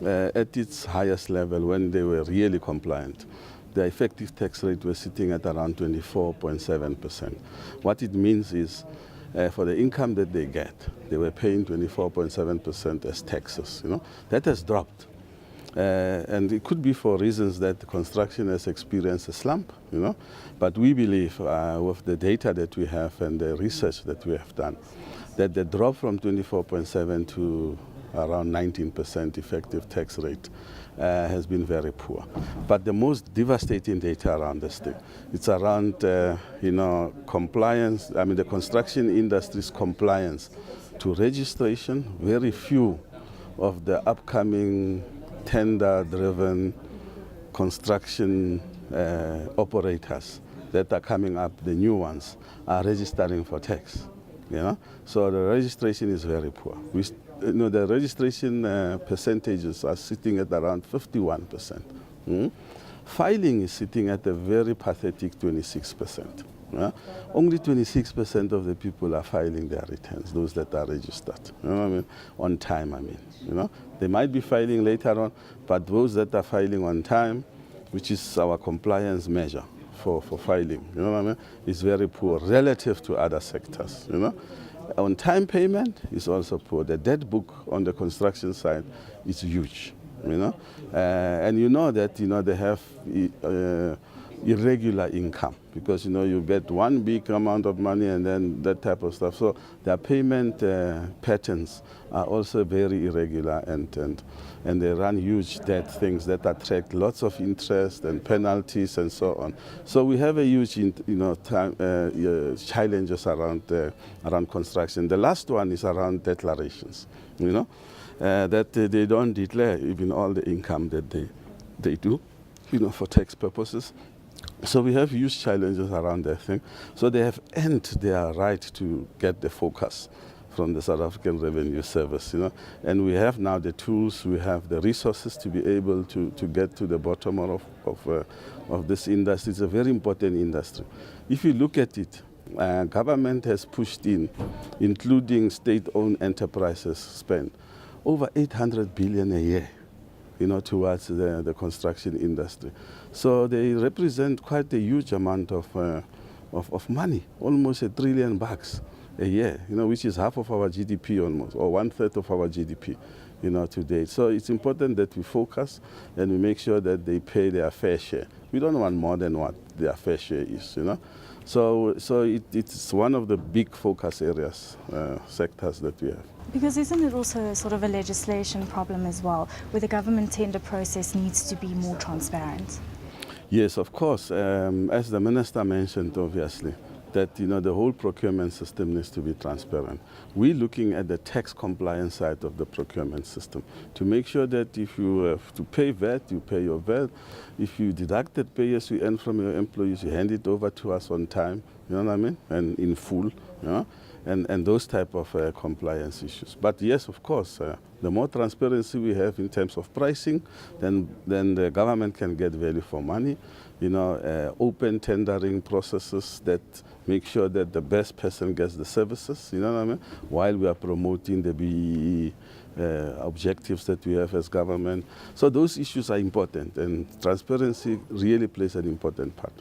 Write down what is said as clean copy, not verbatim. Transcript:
at its highest level when they were really compliant, the effective tax rate was sitting at around 24.7%. What it means is for the income that they get, they were paying 24.7% as taxes. That has dropped. And it could be for reasons that construction has experienced a slump, But we believe with the data that we have and the research that we have done, that the drop from 24.7 to around 19% effective tax rate has been very poor. But the most devastating data around this thing, it's around, compliance, the construction industry's compliance to registration. Very few of the upcoming tender-driven construction operators that are coming up, the new ones, are registering for tax. So the registration is very poor. The registration percentages are sitting at around 51%. Filing is sitting at a very pathetic 26%. Only 26% of the people are filing their returns, those that are registered, on time, They might be filing later on, but those that are filing on time, which is our compliance measure for filing, is very poor relative to other sectors, On time payment is also poor. The debt book on the construction side is huge, And that, they have irregular income because, you get one big amount of money and then that type of stuff. So their payment patterns are also very irregular and they run huge debt things that attract lots of interest and penalties and so on. So we have a huge, challenges around construction. The last one is around declarations, that they don't declare even all the income that they do, for tax purposes. So we have huge challenges around that thing. So they have earned their right to get the focus from the South African Revenue Service, And we have now the tools, we have the resources to be able to get to the bottom of this industry. It's a very important industry. If you look at it, government has pushed in, including state-owned enterprises spend over 800 billion a year, towards the construction industry. So they represent quite a huge amount of money, almost $1 trillion a year, which is half of our GDP almost, or 1/3 of our GDP, today. So it's important that we focus and we make sure that they pay their fair share. We don't want more than what their fair share is, So it's one of the big focus areas, sectors that we have. Because isn't it also sort of a legislation problem as well, where the government tender process needs to be more transparent? Yes, of course. As the Minister mentioned, obviously, that the whole procurement system needs to be transparent. We're looking at the tax compliance side of the procurement system to make sure that if you have to pay VAT, you pay your VAT. If you deducted pay as you earn from your employees, you hand it over to us on time, and in full, and those type of compliance issues. But yes, of course, the more transparency we have in terms of pricing, then the government can get value for money. Open tendering processes that make sure that the best person gets the services, while we are promoting the BEE objectives that we have as government. So those issues are important, and transparency really plays an important part.